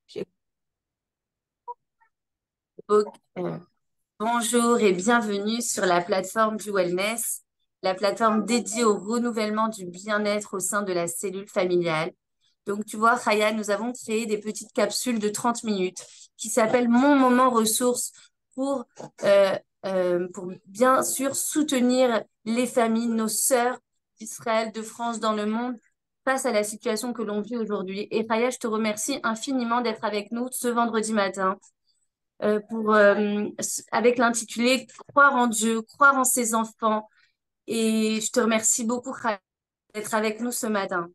J'ai- Ok. Bonjour et bienvenue sur la plateforme du Wellness, la plateforme dédiée au renouvellement du bien-être au sein de la cellule familiale. Donc, tu vois, Raya, nous avons créé des petites capsules de 30 minutes qui s'appellent Mon moment ressources pour, euh, pour bien sûr soutenir les familles, nos sœurs d'Israël, de France, dans le monde face à la situation que l'on vit aujourd'hui. Et Raya, je te remercie infiniment d'être avec nous ce vendredi matin avec l'intitulé Croire en Dieu, croire en ses enfants. Et je te remercie beaucoup Khaled, d'être avec nous ce matin.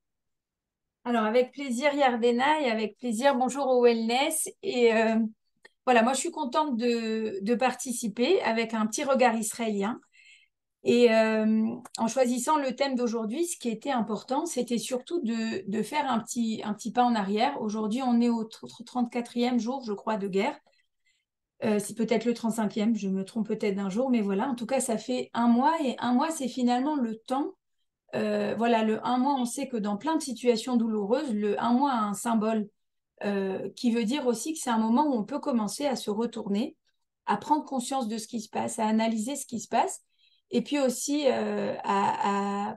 Alors, avec plaisir, Yardena, et avec plaisir, bonjour au Wellness. Voilà, moi, je suis contente de participer avec un petit regard israélien. En choisissant le thème d'aujourd'hui, ce qui était important, c'était surtout de faire un petit pas en arrière. Aujourd'hui, on est au 34e jour, je crois, de guerre. C'est peut-être le 35e, je me trompe peut-être d'un jour, mais voilà, en tout cas, ça fait un mois, et un mois, c'est finalement le temps voilà, le un mois, on sait que dans plein de situations douloureuses, le un mois a un symbole qui veut dire aussi que c'est un moment où on peut commencer à se retourner, à prendre conscience de ce qui se passe, à analyser ce qui se passe, et puis aussi à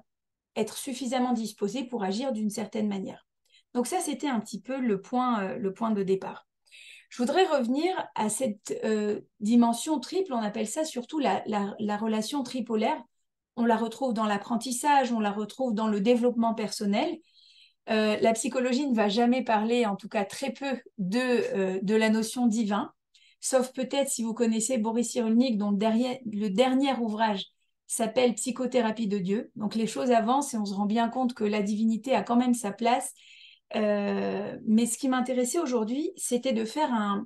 être suffisamment disposé pour agir d'une certaine manière. Donc ça, c'était un petit peu le point de départ. Je voudrais revenir à cette dimension triple, on appelle ça surtout la relation tripolaire. On la retrouve dans l'apprentissage, on la retrouve dans le développement personnel. La psychologie ne va jamais parler, en tout cas très peu, de la notion divin, sauf peut-être si vous connaissez Boris Cyrulnik, dont le dernier ouvrage s'appelle Psychothérapie de Dieu. Donc les choses avancent et on se rend bien compte que la divinité a quand même sa place. Mais ce qui m'intéressait aujourd'hui, c'était de faire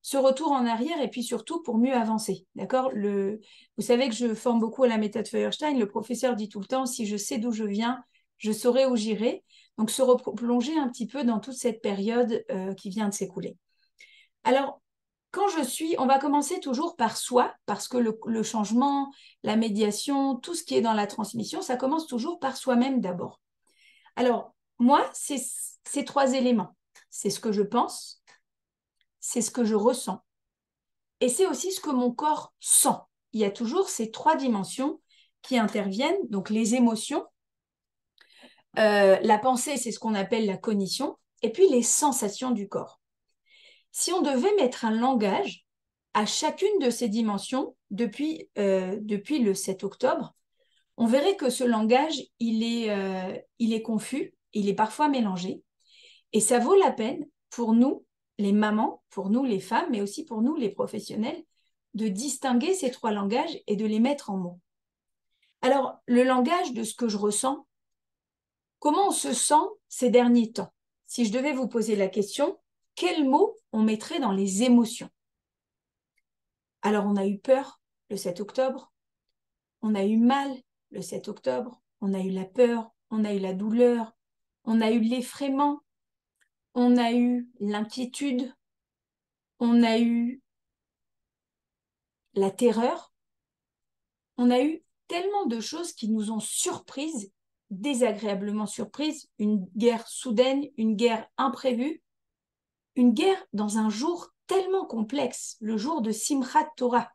ce retour en arrière et puis surtout pour mieux avancer. D'accord. Vous savez que je forme beaucoup à la méthode Feuerstein. Le professeur dit tout le temps, si je sais d'où je viens, je saurai où j'irai. Donc se replonger un petit peu dans toute cette période qui vient de s'écouler. Alors, on va commencer toujours par soi, parce que le changement, la médiation, tout ce qui est dans la transmission, ça commence toujours par soi-même d'abord. Alors, moi, c'est ces trois éléments. C'est ce que je pense, c'est ce que je ressens, et c'est aussi ce que mon corps sent. Il y a toujours ces trois dimensions qui interviennent, donc les émotions, la pensée, c'est ce qu'on appelle la cognition, et puis les sensations du corps. Si on devait mettre un langage à chacune de ces dimensions depuis le 7 octobre, on verrait que ce langage, il est confus, il est parfois mélangé, et ça vaut la peine pour nous, les mamans, pour nous, les femmes, mais aussi pour nous, les professionnels, de distinguer ces trois langages et de les mettre en mots. Alors, le langage de ce que je ressens, comment on se sent ces derniers temps? Si je devais vous poser la question, quels mots on mettrait dans les émotions? Alors, on a eu peur le 7 octobre, on a eu mal le 7 octobre, on a eu la peur, on a eu la douleur, on a eu l'effraiement, on a eu l'inquiétude, on a eu la terreur, on a eu tellement de choses qui nous ont surprises, désagréablement surprises, une guerre soudaine, une guerre imprévue, une guerre dans un jour tellement complexe, le jour de Simchat Torah.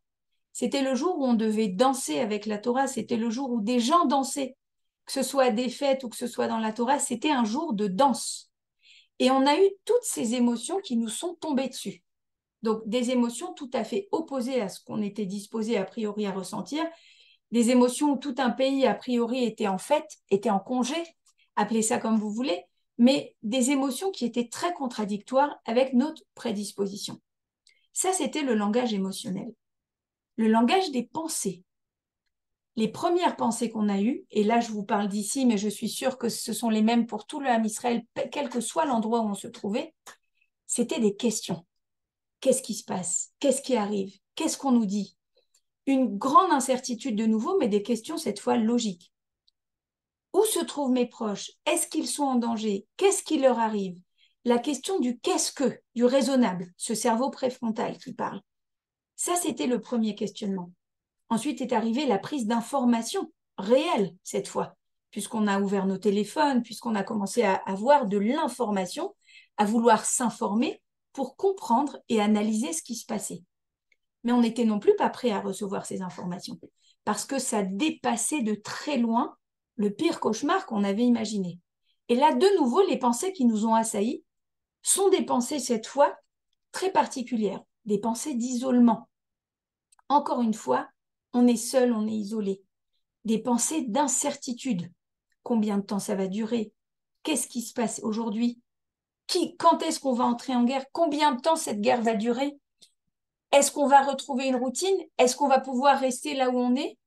C'était le jour où on devait danser avec la Torah, c'était le jour où des gens dansaient, que ce soit à des fêtes ou que ce soit dans la Torah, c'était un jour de danse. Et on a eu toutes ces émotions qui nous sont tombées dessus. Donc des émotions tout à fait opposées à ce qu'on était disposé a priori à ressentir, des émotions où tout un pays a priori était en fête, était en congé, appelez ça comme vous voulez, mais des émotions qui étaient très contradictoires avec notre prédisposition. Ça, c'était le langage émotionnel. Le langage des pensées. Les premières pensées qu'on a eues, et là je vous parle d'ici, mais je suis sûre que ce sont les mêmes pour tout le Ham Israël, quel que soit l'endroit où on se trouvait, c'était des questions. Qu'est-ce qui se passe? Qu'est-ce qui arrive? Qu'est-ce qu'on nous dit? Une grande incertitude de nouveau, mais des questions cette fois logiques. Où se trouvent mes proches? Est-ce qu'ils sont en danger? Qu'est-ce qui leur arrive? La question du qu'est-ce que, du raisonnable, ce cerveau préfrontal qui parle. Ça, c'était le premier questionnement. Ensuite est arrivée la prise d'informations réelle cette fois, puisqu'on a ouvert nos téléphones, puisqu'on a commencé à avoir de l'information, à vouloir s'informer. pour comprendre et analyser ce qui se passait. Mais on n'était non plus pas prêt à recevoir ces informations parce que ça dépassait de très loin le pire cauchemar qu'on avait imaginé. Et là, de nouveau, les pensées qui nous ont assaillis sont des pensées, cette fois, très particulières, des pensées d'isolement. Encore une fois, on est seul, on est isolé. Des pensées d'incertitude. Combien de temps ça va durer? Qu'est-ce qui se passe aujourd'hui? Quand est-ce qu'on va entrer en guerre? Combien de temps cette guerre va durer? Est-ce qu'on va retrouver une routine? Est-ce qu'on va pouvoir rester là où on est?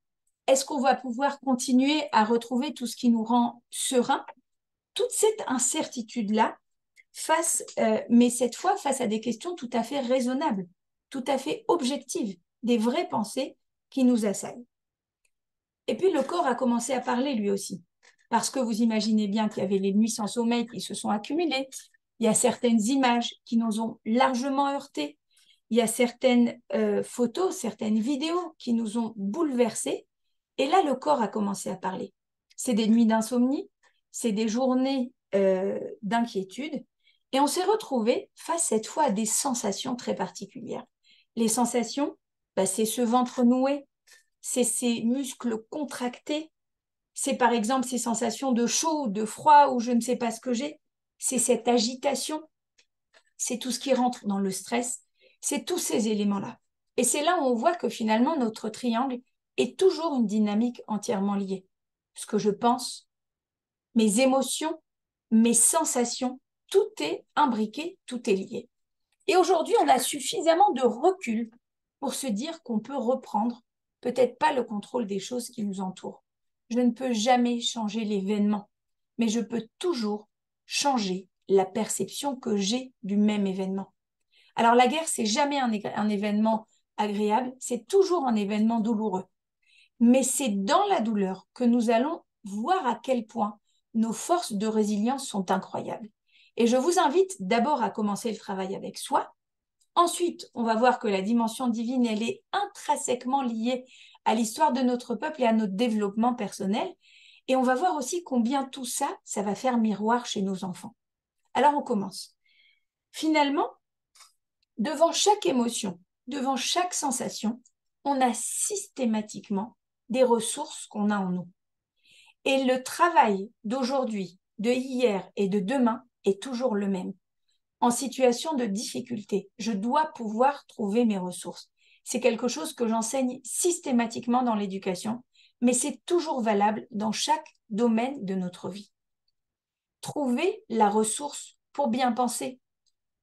Est-ce qu'on va pouvoir continuer à retrouver tout ce qui nous rend serein? Toute cette incertitude-là, mais cette fois face à des questions tout à fait raisonnables, tout à fait objectives, des vraies pensées qui nous assaillent. Et puis le corps a commencé à parler lui aussi, parce que vous imaginez bien qu'il y avait les nuits sans sommeil qui se sont accumulées, il y a certaines images qui nous ont largement heurtés, il y a certaines photos, certaines vidéos qui nous ont bouleversés, et là le corps a commencé à parler. C'est des nuits d'insomnie, c'est des journées d'inquiétude, et on s'est retrouvé face cette fois à des sensations très particulières. Les sensations, c'est ce ventre noué, c'est ces muscles contractés, c'est par exemple ces sensations de chaud, de froid ou je ne sais pas ce que j'ai, c'est cette agitation, c'est tout ce qui rentre dans le stress, c'est tous ces éléments-là. Et c'est là où on voit que finalement notre triangle est toujours une dynamique entièrement liée. Ce que je pense, mes émotions, mes sensations, tout est imbriqué, tout est lié. Et aujourd'hui, on a suffisamment de recul pour se dire qu'on peut reprendre peut-être pas le contrôle des choses qui nous entourent. Je ne peux jamais changer l'événement, mais je peux toujours changer la perception que j'ai du même événement. Alors la guerre, c'est jamais un événement agréable, c'est toujours un événement douloureux. Mais c'est dans la douleur que nous allons voir à quel point nos forces de résilience sont incroyables. Et je vous invite d'abord à commencer le travail avec soi. Ensuite, on va voir que la dimension divine, elle est intrinsèquement liée à l'histoire de notre peuple et à notre développement personnel. Et on va voir aussi combien tout ça, ça va faire miroir chez nos enfants. Alors, on commence. Finalement, devant chaque émotion, devant chaque sensation, on a systématiquement des ressources qu'on a en nous. Et le travail d'aujourd'hui, de hier et de demain est toujours le même. En situation de difficulté, je dois pouvoir trouver mes ressources. C'est quelque chose que j'enseigne systématiquement dans l'éducation, mais c'est toujours valable dans chaque domaine de notre vie. Trouver la ressource pour bien penser,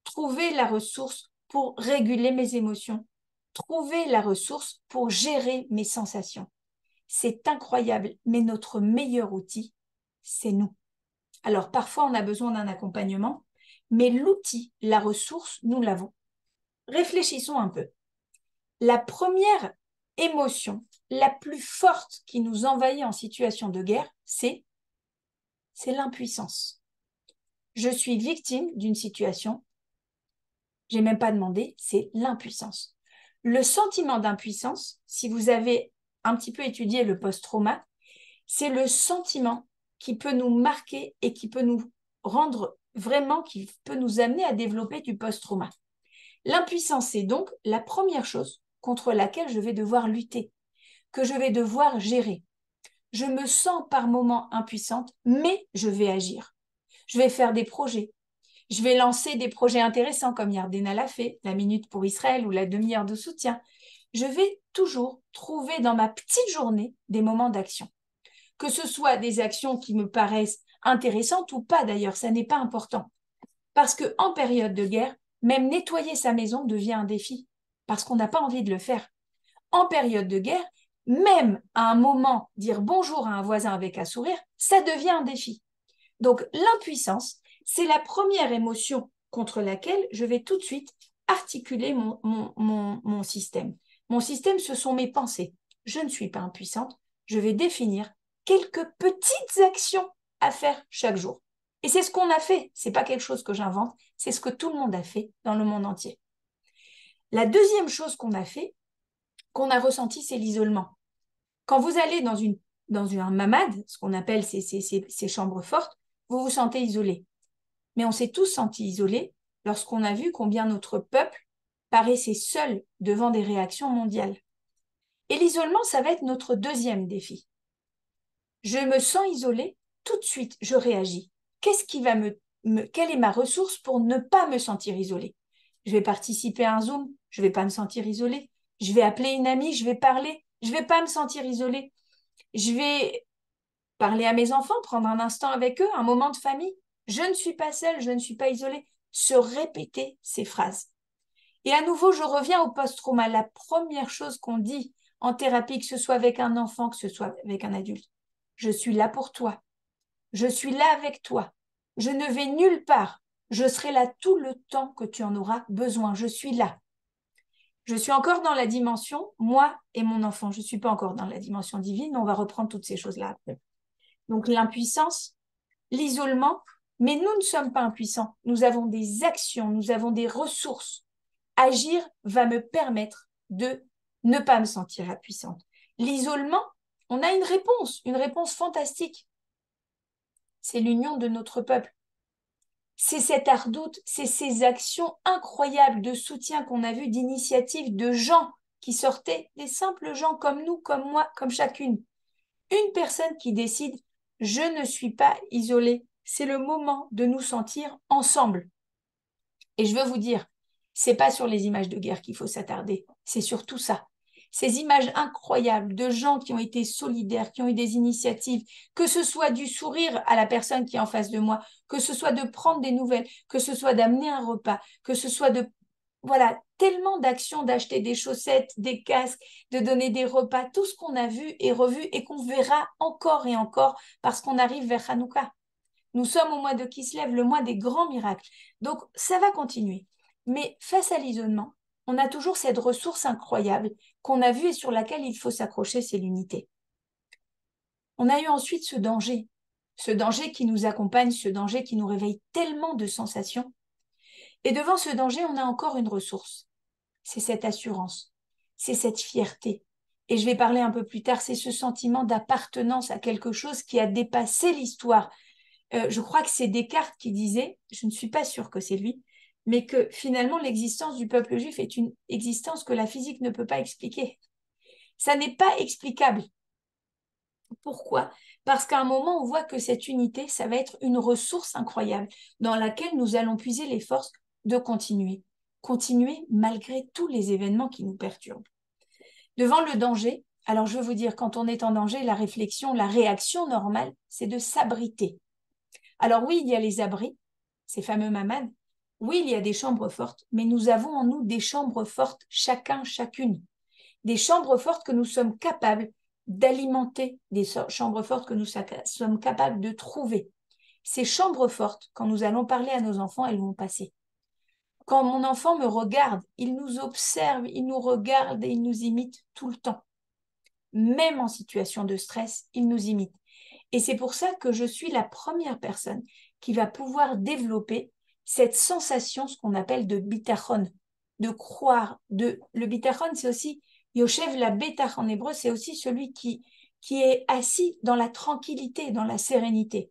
trouver la ressource pour réguler mes émotions, trouver la ressource pour gérer mes sensations. C'est incroyable, mais notre meilleur outil, c'est nous. Alors parfois, on a besoin d'un accompagnement, mais l'outil, la ressource, nous l'avons. Réfléchissons un peu. La première émotion, la plus forte qui nous envahit en situation de guerre, c'est l'impuissance. Je suis victime d'une situation, j'ai même pas demandé, c'est l'impuissance. Le sentiment d'impuissance, si vous avez un petit peu étudié le post-trauma, c'est le sentiment qui peut nous marquer et qui peut nous rendre vraiment, qui peut nous amener à développer du post-trauma. L'impuissance, c'est donc la première chose contre laquelle je vais devoir lutter, que je vais devoir gérer. Je me sens par moments impuissante, mais je vais agir. Je vais faire des projets. Je vais lancer des projets intéressants comme Yardena l'a fait, la minute pour Israël ou la demi-heure de soutien. Je vais toujours trouver dans ma petite journée des moments d'action. Que ce soit des actions qui me paraissent intéressantes ou pas d'ailleurs, ça n'est pas important. Parce qu'en période de guerre, même nettoyer sa maison devient un défi, parce qu'on n'a pas envie de le faire. En période de guerre, même à un moment, dire bonjour à un voisin avec un sourire, ça devient un défi. Donc l'impuissance, c'est la première émotion contre laquelle je vais tout de suite articuler mon système. Mon système, ce sont mes pensées. Je ne suis pas impuissante, je vais définir quelques petites actions à faire chaque jour. Et c'est ce qu'on a fait, ce n'est pas quelque chose que j'invente, c'est ce que tout le monde a fait dans le monde entier. La deuxième chose qu'on a fait, qu'on a ressenti, c'est l'isolement. Quand vous allez dans un mamad, ce qu'on appelle ces chambres fortes, vous vous sentez isolé. Mais on s'est tous sentis isolés lorsqu'on a vu combien notre peuple paraissait seul devant des réactions mondiales. Et l'isolement, ça va être notre deuxième défi. Je me sens isolée, tout de suite, je réagis. Qu'est-ce qui va quelle est ma ressource pour ne pas me sentir isolée? Je vais participer à un Zoom, je ne vais pas me sentir isolée. Je vais appeler une amie, je vais parler, je ne vais pas me sentir isolée. Je vais parler à mes enfants, prendre un instant avec eux, un moment de famille. Je ne suis pas seule, je ne suis pas isolée. Se répéter ces phrases. Et à nouveau, je reviens au post-trauma. La première chose qu'on dit en thérapie, que ce soit avec un enfant, que ce soit avec un adulte, je suis là pour toi. Je suis là avec toi. Je ne vais nulle part. Je serai là tout le temps que tu en auras besoin. Je suis là. Je suis encore dans la dimension, moi et mon enfant. Je ne suis pas encore dans la dimension divine. On va reprendre toutes ces choses-là après. Donc l'impuissance, l'isolement, mais nous ne sommes pas impuissants. Nous avons des actions, nous avons des ressources. Agir va me permettre de ne pas me sentir impuissante. L'isolement, on a une réponse fantastique. C'est l'union de notre peuple. C'est cette ardoute, c'est ces actions incroyables de soutien qu'on a vues, d'initiatives de gens qui sortaient, des simples gens comme nous, comme moi, comme chacune. Une personne qui décide, je ne suis pas isolée. C'est le moment de nous sentir ensemble. Et je veux vous dire, c'est pas sur les images de guerre qu'il faut s'attarder, c'est sur tout ça. Ces images incroyables de gens qui ont été solidaires, qui ont eu des initiatives, que ce soit du sourire à la personne qui est en face de moi, que ce soit de prendre des nouvelles, que ce soit d'amener un repas, que ce soit de... Voilà, tellement d'actions, d'acheter des chaussettes, des casques, de donner des repas, tout ce qu'on a vu et revu et qu'on verra encore et encore parce qu'on arrive vers Hanouka. Nous sommes au mois de Kislev, le mois des grands miracles. Donc, ça va continuer. Mais face à l'isolement, on a toujours cette ressource incroyable qu'on a vue et sur laquelle il faut s'accrocher, c'est l'unité. On a eu ensuite ce danger qui nous accompagne, ce danger qui nous réveille tellement de sensations. Et devant ce danger, on a encore une ressource. C'est cette assurance, c'est cette fierté. Et je vais parler un peu plus tard, c'est ce sentiment d'appartenance à quelque chose qui a dépassé l'histoire. Je crois que c'est Descartes qui disait, je ne suis pas sûre que c'est lui, mais que finalement l'existence du peuple juif est une existence que la physique ne peut pas expliquer. Ça n'est pas explicable. Pourquoi? Parce qu'à un moment, on voit que cette unité, ça va être une ressource incroyable dans laquelle nous allons puiser les forces de continuer. Continuer malgré tous les événements qui nous perturbent. Devant le danger, alors je veux vous dire, quand on est en danger, la réflexion, la réaction normale, c'est de s'abriter. Alors oui, il y a les abris, ces fameux mamans. Oui, il y a des chambres fortes, mais nous avons en nous des chambres fortes, chacun, chacune. Des chambres fortes que nous sommes capables d'alimenter, des chambres fortes que nous sommes capables de trouver. Ces chambres fortes, quand nous allons parler à nos enfants, elles vont passer. Quand mon enfant me regarde, il nous observe, il nous regarde et il nous imite tout le temps. Même en situation de stress, il nous imite. Et c'est pour ça que je suis la première personne qui va pouvoir développer cette sensation, ce qu'on appelle de bitachon, de croire. Le bitachon, c'est aussi, Yoshev la betach en hébreu, c'est aussi celui qui est assis dans la tranquillité, dans la sérénité.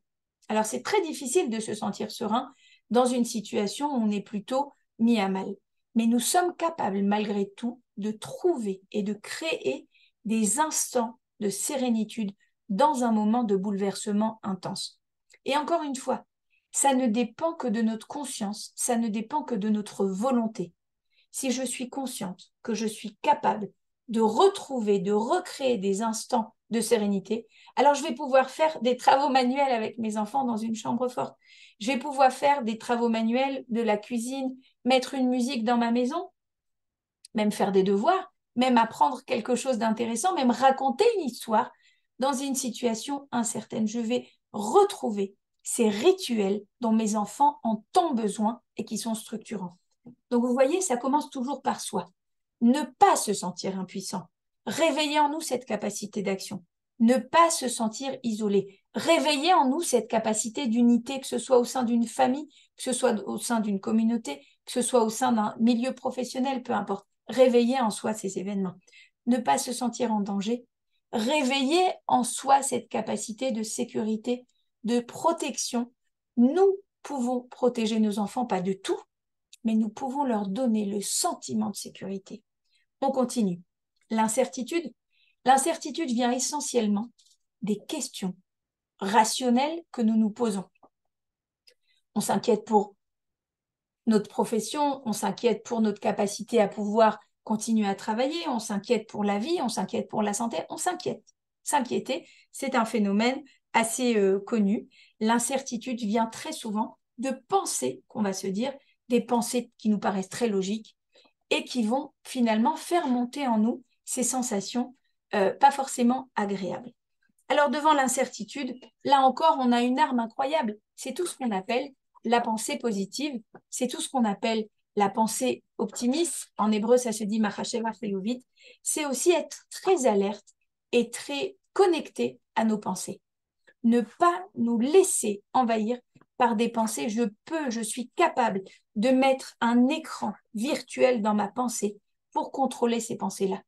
Alors c'est très difficile de se sentir serein dans une situation où on est plutôt mis à mal. Mais nous sommes capables, malgré tout, de trouver et de créer des instants de sérénitude dans un moment de bouleversement intense. Et encore une fois, ça ne dépend que de notre conscience, ça ne dépend que de notre volonté. Si je suis consciente que je suis capable de retrouver, de recréer des instants de sérénité, alors je vais pouvoir faire des travaux manuels avec mes enfants dans une chambre forte. Je vais pouvoir faire des travaux manuels de la cuisine, mettre une musique dans ma maison, même faire des devoirs, même apprendre quelque chose d'intéressant, même raconter une histoire dans une situation incertaine. Je vais retrouver ces rituels dont mes enfants ont tant besoin et qui sont structurants. Donc vous voyez, ça commence toujours par soi. Ne pas se sentir impuissant. Réveiller en nous cette capacité d'action. Ne pas se sentir isolé. Réveiller en nous cette capacité d'unité, que ce soit au sein d'une famille, que ce soit au sein d'une communauté, que ce soit au sein d'un milieu professionnel, peu importe. Réveiller en soi ces événements. Ne pas se sentir en danger. Réveiller en soi cette capacité de sécurité, de protection. Nous pouvons protéger nos enfants, pas de tout, mais nous pouvons leur donner le sentiment de sécurité. On continue. L'incertitude vient essentiellement des questions rationnelles que nous nous posons. On s'inquiète pour notre profession, on s'inquiète pour notre capacité à pouvoir continuer à travailler, on s'inquiète pour la vie, on s'inquiète pour la santé, on s'inquiète. S'inquiéter, c'est un phénomène assez connu. L'incertitude vient très souvent de pensées qu'on va se dire, des pensées qui nous paraissent très logiques et qui vont finalement faire monter en nous ces sensations pas forcément agréables. Alors devant l'incertitude, là encore, on a une arme incroyable. C'est tout ce qu'on appelle la pensée positive, c'est tout ce qu'on appelle la pensée optimiste. En hébreu, ça se dit Machasheva Chayovit. C'est aussi être très alerte et très connecté à nos pensées. Ne pas nous laisser envahir par des pensées. Je suis capable de mettre un écran virtuel dans ma pensée pour contrôler ces pensées-là.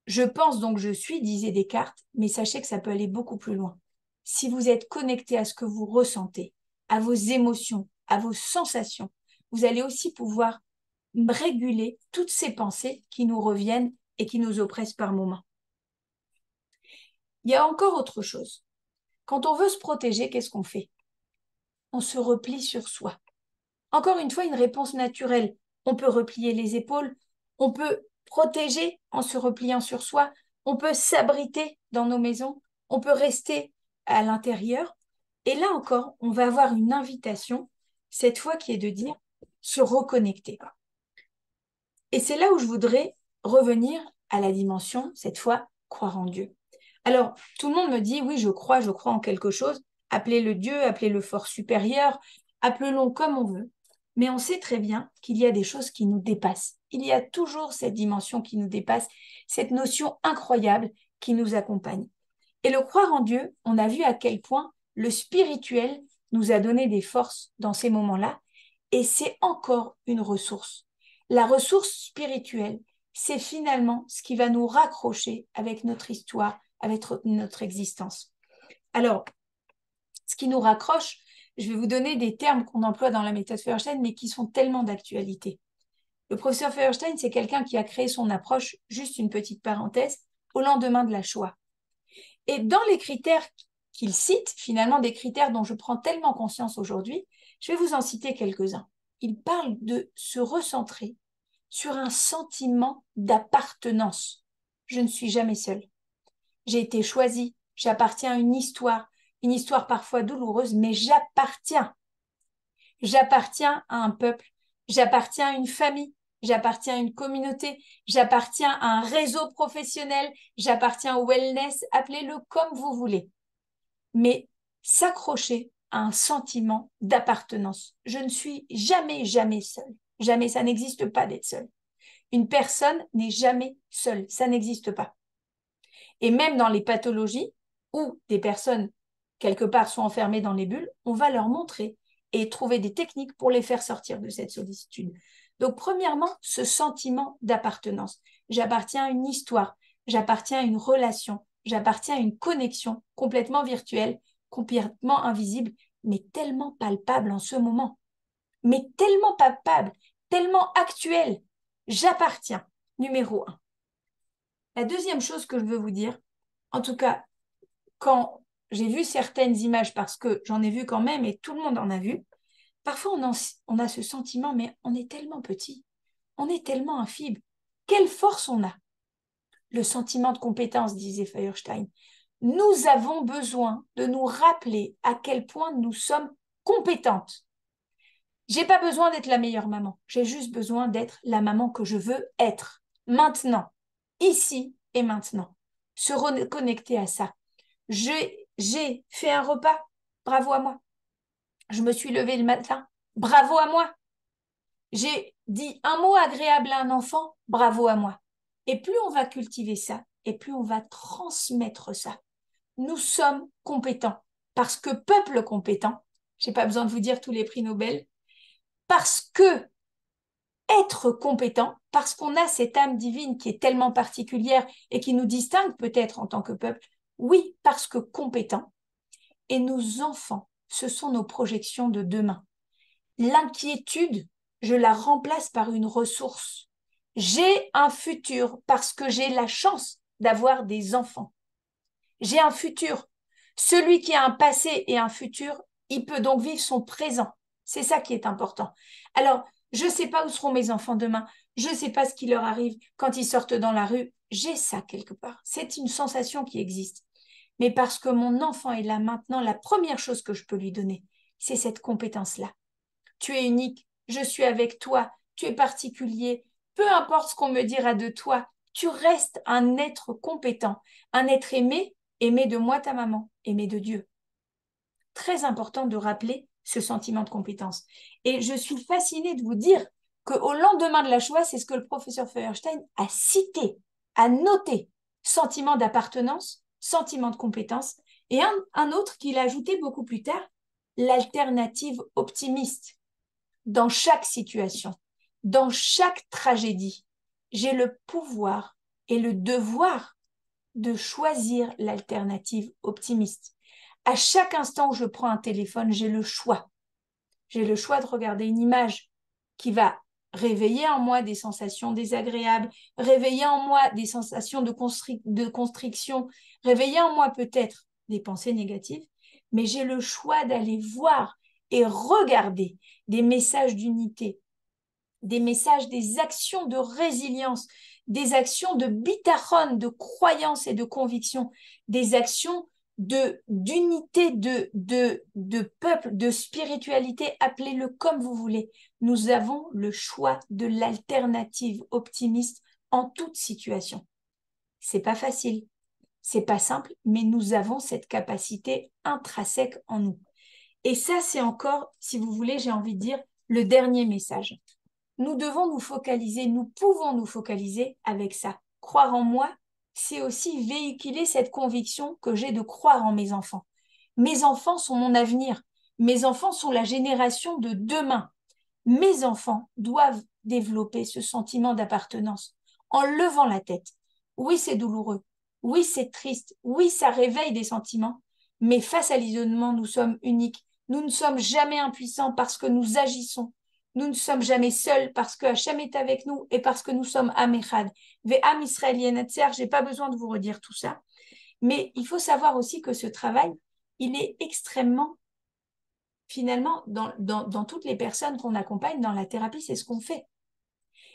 Je pense donc je suis, disait Descartes, mais sachez que ça peut aller beaucoup plus loin. Si vous êtes connecté à ce que vous ressentez, à vos émotions, à vos sensations, vous allez aussi pouvoir réguler toutes ces pensées qui nous reviennent et qui nous oppressent par moments. Il y a encore autre chose. Quand on veut se protéger, qu'est-ce qu'on fait? On se replie sur soi. Encore une fois, une réponse naturelle. On peut replier les épaules, on peut protéger en se repliant sur soi, on peut s'abriter dans nos maisons, on peut rester à l'intérieur. Et là encore, on va avoir une invitation, cette fois qui est de dire se reconnecter. Et c'est là où je voudrais revenir à la dimension, cette fois, croire en Dieu. Alors, tout le monde me dit, oui, je crois en quelque chose, appelez-le Dieu, appelez-le force supérieure, appelons-le comme on veut. Mais on sait très bien qu'il y a des choses qui nous dépassent. Il y a toujours cette dimension qui nous dépasse, cette notion incroyable qui nous accompagne. Et le croire en Dieu, on a vu à quel point le spirituel nous a donné des forces dans ces moments-là, et c'est encore une ressource. La ressource spirituelle, c'est finalement ce qui va nous raccrocher avec notre histoire, avec notre existence. Alors, ce qui nous raccroche, je vais vous donner des termes qu'on emploie dans la méthode Feuerstein, mais qui sont tellement d'actualité. Le professeur Feuerstein, c'est quelqu'un qui a créé son approche, juste une petite parenthèse, au lendemain de la Shoah. Et dans les critères qu'il cite, finalement des critères dont je prends tellement conscience aujourd'hui, je vais vous en citer quelques-uns. Il parle de se recentrer sur un sentiment d'appartenance. Je ne suis jamais seule. J'ai été choisie, j'appartiens à une histoire parfois douloureuse, mais j'appartiens. J'appartiens à un peuple, j'appartiens à une famille, j'appartiens à une communauté, j'appartiens à un réseau professionnel, j'appartiens au wellness, appelez-le comme vous voulez. Mais s'accrocher à un sentiment d'appartenance. Je ne suis jamais, jamais seule. Jamais, ça n'existe pas d'être seule. Une personne n'est jamais seule, ça n'existe pas. Et même dans les pathologies où des personnes, quelque part, sont enfermées dans les bulles, on va leur montrer et trouver des techniques pour les faire sortir de cette solitude. Donc, premièrement, ce sentiment d'appartenance. J'appartiens à une histoire, j'appartiens à une relation, j'appartiens à une connexion complètement virtuelle, complètement invisible, mais tellement palpable en ce moment. Mais tellement palpable, tellement actuelle. J'appartiens, numéro un. La deuxième chose que je veux vous dire, en tout cas, quand j'ai vu certaines images, parce que j'en ai vu quand même et tout le monde en a vu, parfois on a ce sentiment, mais on est tellement petit, on est tellement infime. Quelle force on a? Le sentiment de compétence, disait Feuerstein. Nous avons besoin de nous rappeler à quel point nous sommes compétentes. J'ai pas besoin d'être la meilleure maman, j'ai juste besoin d'être la maman que je veux être, maintenant, ici et maintenant. Se reconnecter à ça. J'ai fait un repas, bravo à moi. Je me suis levée le matin, bravo à moi. J'ai dit un mot agréable à un enfant, bravo à moi. Et plus on va cultiver ça, et plus on va transmettre ça. Nous sommes compétents, parce que peuple compétent, j'ai pas besoin de vous dire tous les prix Nobel, parce que être compétent, parce qu'on a cette âme divine qui est tellement particulière et qui nous distingue peut-être en tant que peuple, oui, parce que compétent. Et nos enfants, ce sont nos projections de demain. L'inquiétude, je la remplace par une ressource. J'ai un futur parce que j'ai la chance d'avoir des enfants. J'ai un futur. Celui qui a un passé et un futur, il peut donc vivre son présent. C'est ça qui est important. Alors, je ne sais pas où seront mes enfants demain. Je ne sais pas ce qui leur arrive quand ils sortent dans la rue. J'ai ça quelque part. C'est une sensation qui existe. Mais parce que mon enfant est là maintenant, la première chose que je peux lui donner, c'est cette compétence-là. Tu es unique, je suis avec toi, tu es particulier. Peu importe ce qu'on me dira de toi, tu restes un être compétent, un être aimé, aimé de moi, ta maman, aimé de Dieu. Très important de rappeler ce sentiment de compétence. Et je suis fascinée de vous dire qu'au lendemain de la Shoah, c'est ce que le professeur Feuerstein a cité, a noté. Sentiment d'appartenance, sentiment de compétence. Et un autre qu'il a ajouté beaucoup plus tard, l'alternative optimiste. Dans chaque situation, dans chaque tragédie, j'ai le pouvoir et le devoir de choisir l'alternative optimiste. À chaque instant où je prends un téléphone, j'ai le choix. J'ai le choix de regarder une image qui va réveiller en moi des sensations désagréables, réveiller en moi des sensations de constriction, réveiller en moi peut-être des pensées négatives, mais j'ai le choix d'aller voir et regarder des messages d'unité, des messages, des actions de résilience, des actions de bitachon, de croyance et de conviction, des actions d'unité, de peuple, de spiritualité, appelez-le comme vous voulez. Nous avons le choix de l'alternative optimiste en toute situation. C'est pas facile, c'est pas simple, mais nous avons cette capacité intrinsèque en nous. Et ça, c'est encore, si vous voulez, j'ai envie de dire, le dernier message. Nous devons nous focaliser, nous pouvons nous focaliser avec ça. Croire en moi, c'est aussi véhiculer cette conviction que j'ai de croire en mes enfants. Mes enfants sont mon avenir. Mes enfants sont la génération de demain. Mes enfants doivent développer ce sentiment d'appartenance en levant la tête. Oui, c'est douloureux. Oui, c'est triste. Oui, ça réveille des sentiments. Mais face à l'isolement, nous sommes uniques. Nous ne sommes jamais impuissants parce que nous agissons. Nous ne sommes jamais seuls parce que Hachem est avec nous et parce que nous sommes Am Echad. Ve'am Israël Yenetzer, je n'ai pas besoin de vous redire tout ça. Mais il faut savoir aussi que ce travail, il est extrêmement, finalement, dans toutes les personnes qu'on accompagne dans la thérapie, c'est ce qu'on fait.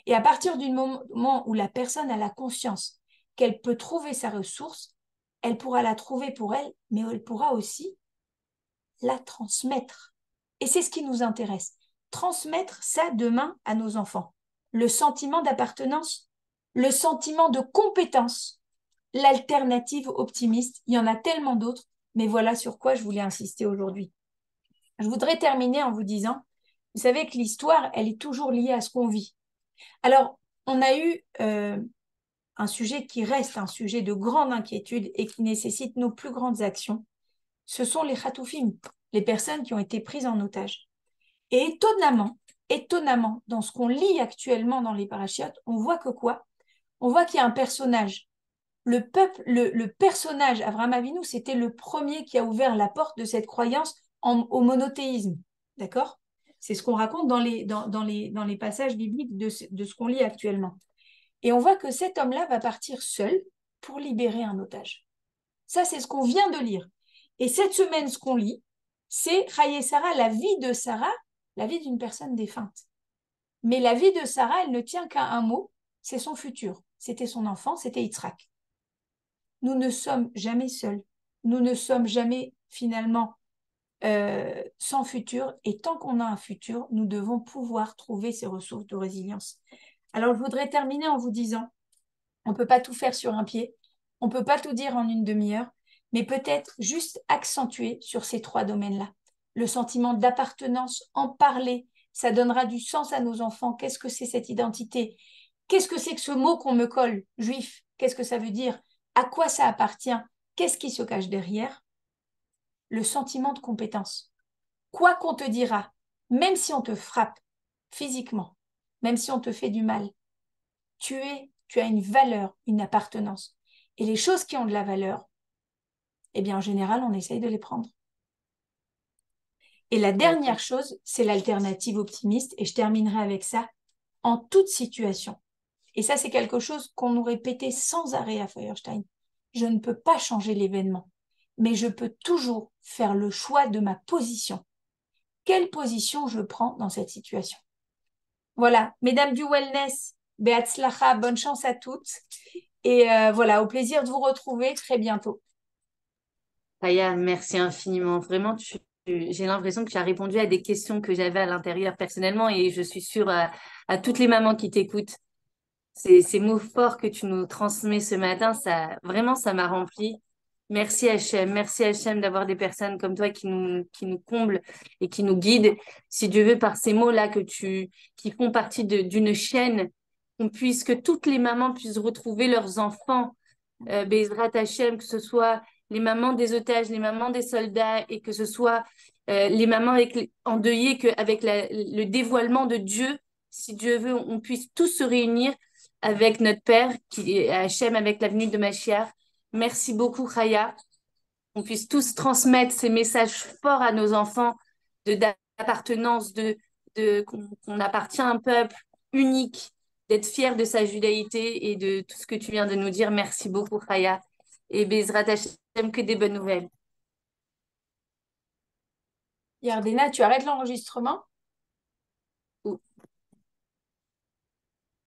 Et à partir du moment où la personne a la conscience qu'elle peut trouver sa ressource, elle pourra la trouver pour elle, mais elle pourra aussi la transmettre. Et c'est ce qui nous intéresse. Transmettre ça demain à nos enfants. Le sentiment d'appartenance, le sentiment de compétence, l'alternative optimiste. Il y en a tellement d'autres, mais voilà sur quoi je voulais insister aujourd'hui. Je voudrais terminer en vous disant, vous savez que l'histoire, elle est toujours liée à ce qu'on vit. Alors, on a eu un sujet qui reste un sujet de grande inquiétude et qui nécessite nos plus grandes actions. Ce sont les khatoufim, les personnes qui ont été prises en otage. Et étonnamment, dans ce qu'on lit actuellement dans les parachiotes, on voit que quoi? On voit qu'il y a un personnage. Le personnage Avraham Avinu, c'était le premier qui a ouvert la porte de cette croyance au monothéisme. D'accord? C'est ce qu'on raconte dans les passages bibliques de ce qu'on lit actuellement. Et on voit que cet homme-là va partir seul pour libérer un otage. Ça, c'est ce qu'on vient de lire. Et cette semaine, ce qu'on lit, c'est Chaye Sarah, la vie de Sarah, la vie d'une personne défunte. Mais la vie de Sarah, elle ne tient qu'à un mot, c'est son futur. C'était son enfant, c'était Yitzhak. Nous ne sommes jamais seuls. Nous ne sommes jamais finalement sans futur. Et tant qu'on a un futur, nous devons pouvoir trouver ces ressources de résilience. Alors, je voudrais terminer en vous disant, on ne peut pas tout faire sur un pied, on ne peut pas tout dire en une demi-heure, mais peut-être juste accentuer sur ces trois domaines-là. Le sentiment d'appartenance, en parler, ça donnera du sens à nos enfants. Qu'est-ce que c'est cette identité? Qu'est-ce que c'est que ce mot qu'on me colle, juif? Qu'est-ce que ça veut dire? À quoi ça appartient? Qu'est-ce qui se cache derrière? Le sentiment de compétence. Quoi qu'on te dira, même si on te frappe physiquement, même si on te fait du mal, tu as une valeur, une appartenance. Et les choses qui ont de la valeur, eh bien, en général, on essaye de les prendre. Et la D'accord. dernière chose, c'est l'alternative optimiste, et je terminerai avec ça, en toute situation. Et ça, c'est quelque chose qu'on nous répétait sans arrêt à Feuerstein. Je ne peux pas changer l'événement, mais je peux toujours faire le choix de ma position. Quelle position je prends dans cette situation? Voilà, mesdames du wellness, Beatzlacha, bonne chance à toutes. Et voilà, au plaisir de vous retrouver très bientôt. Aya, merci infiniment. Vraiment, j'ai l'impression que tu as répondu à des questions que j'avais à l'intérieur personnellement et je suis sûre à toutes les mamans qui t'écoutent. Ces mots forts que tu nous transmets ce matin, ça, vraiment, ça m'a rempli. Merci Hachem d'avoir des personnes comme toi qui nous comblent et qui nous guident. Si Dieu veut, par ces mots-là qui font partie d'une chaîne, que toutes les mamans puissent retrouver leurs enfants, Bezrat Hachem, que ce soit les mamans des otages, les mamans des soldats, et que ce soit les mamans endeuillées, qu'avec le dévoilement de Dieu, si Dieu veut, on puisse tous se réunir avec notre Père, qui est Hachem, avec la venue de Mashiach. Merci beaucoup, Chaya. On puisse tous transmettre ces messages forts à nos enfants d'appartenance, qu'on appartient à un peuple unique, d'être fier de sa judaïté et de tout ce que tu viens de nous dire. Merci beaucoup, Chaya. Et Bezrat Hachem, que des bonnes nouvelles. Yardena, tu arrêtes l'enregistrement?